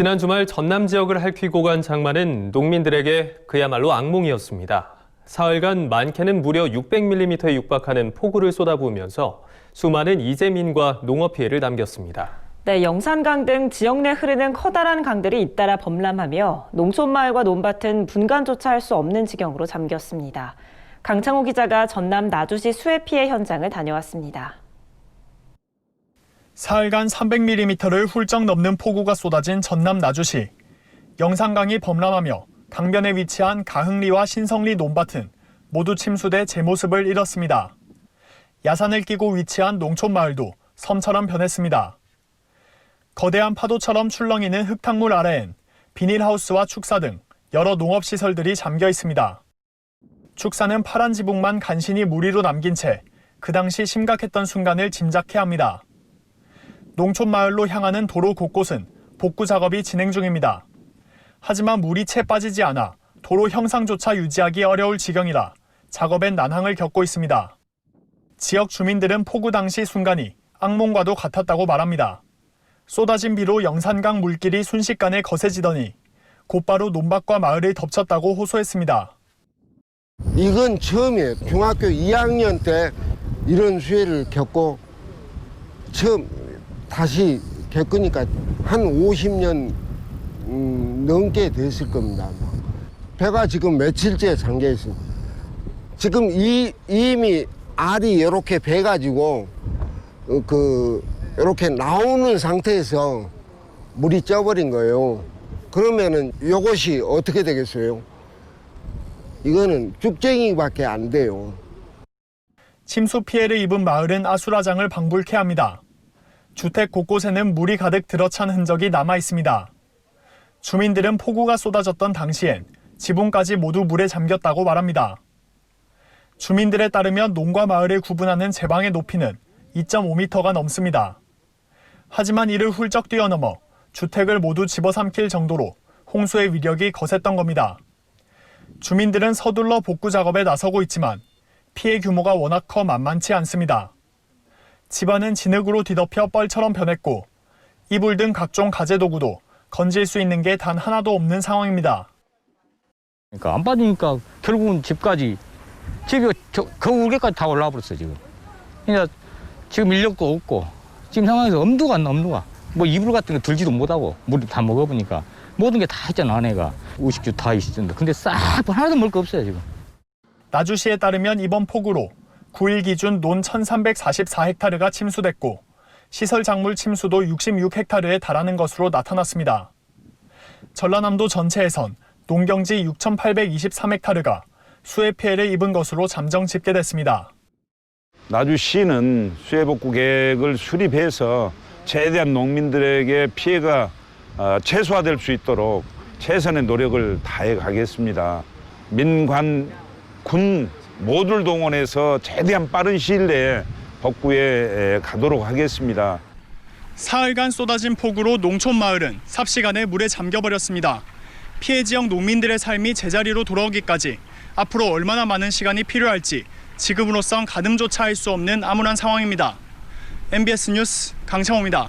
지난 주말 전남 지역을 핥히고 간 장마는 농민들에게 그야말로 악몽이었습니다. 사흘간 많게는 무려 600mm에 육박하는 폭우를 쏟아부으면서 수많은 이재민과 농업 피해를 남겼습니다. 네, 영산강 등 지역 내 흐르는 커다란 강들이 잇따라 범람하며 농촌마을과 논밭은 분간조차 할 수 없는 지경으로 잠겼습니다. 강창호 기자가 전남 나주시 수해 피해 현장을 다녀왔습니다. 사흘간 300mm를 훌쩍 넘는 폭우가 쏟아진 전남 나주시. 영산강이 범람하며 강변에 위치한 가흥리와 신성리 논밭은 모두 침수돼 제 모습을 잃었습니다. 야산을 끼고 위치한 농촌 마을도 섬처럼 변했습니다. 거대한 파도처럼 출렁이는 흙탕물 아래엔 비닐하우스와 축사 등 여러 농업시설들이 잠겨 있습니다. 축사는 파란 지붕만 간신히 무리로 남긴 채 그 당시 심각했던 순간을 짐작케 합니다. 농촌 마을로 향하는 도로 곳곳은 복구 작업이 진행 중입니다. 하지만 물이 채 빠지지 않아 도로 형상조차 유지하기 어려울 지경이라 작업엔 난항을 겪고 있습니다. 지역 주민들은 폭우 당시 순간이 악몽과도 같았다고 말합니다. 쏟아진 비로 영산강 물길이 순식간에 거세지더니 곧바로 논밭과 마을을 덮쳤다고 호소했습니다. 이건 처음이에요. 중학교 2학년 때 이런 수해를 겪고 처음 다시 겪으니까 한 50년 넘게 됐을 겁니다. 배가 지금 며칠째 잠겨 있습니다. 지금 이미 알이 이렇게 배가지고 이렇게 나오는 상태에서 물이 쪄버린 거예요. 그러면은 이것이 어떻게 되겠어요? 이거는 쭉쟁이밖에 안 돼요. 침수 피해를 입은 마을은 아수라장을 방불케 합니다. 주택 곳곳에는 물이 가득 들어찬 흔적이 남아 있습니다. 주민들은 폭우가 쏟아졌던 당시엔 지붕까지 모두 물에 잠겼다고 말합니다. 주민들에 따르면 논과 마을을 구분하는 제방의 높이는 2.5m가 넘습니다. 하지만 이를 훌쩍 뛰어넘어 주택을 모두 집어삼킬 정도로 홍수의 위력이 거셌던 겁니다. 주민들은 서둘러 복구 작업에 나서고 있지만 피해 규모가 워낙 커 만만치 않습니다. 집안은 진흙으로 뒤덮여 뻘처럼 변했고 이불 등 각종 가재도구도 건질 수 있는 게 단 하나도 없는 상황입니다. 그러니까 안 빠지니까 결국은 집이 그 울개까지 다 올라와 버렸어요 지금. 그러니까 지금 인력도 없고 지금 상황에서 엄두가 안 나. 엄두가. 뭐 이불 같은 거 들지도 못하고 물이 다 먹어보니까 모든 게 다 있잖아 아내가. 우식주 다 있었는데 근데 싹 하나도 먹을 거 없어요 지금. 나주시에 따르면 이번 폭우로 9일 기준 논 1344헥타르가 침수됐고 시설 작물 침수도 66헥타르에 달하는 것으로 나타났습니다. 전라남도 전체에선 농경지 6,823헥타르가 수해 피해를 입은 것으로 잠정 집계됐습니다. 나주시는 수해복구 계획을 수립해서 최대한 농민들에게 피해가 최소화될 수 있도록 최선의 노력을 다해 가겠습니다. 민관, 군 모두를 동원해서 최대한 빠른 시일 내에 복구에 가도록 하겠습니다. 사흘간 쏟아진 폭우로 농촌 마을은 삽시간에 물에 잠겨버렸습니다. 피해 지역 농민들의 삶이 제자리로 돌아오기까지 앞으로 얼마나 많은 시간이 필요할지 지금으로선 가늠조차 할 수 없는 암울한 상황입니다. MBS 뉴스 강창호입니다.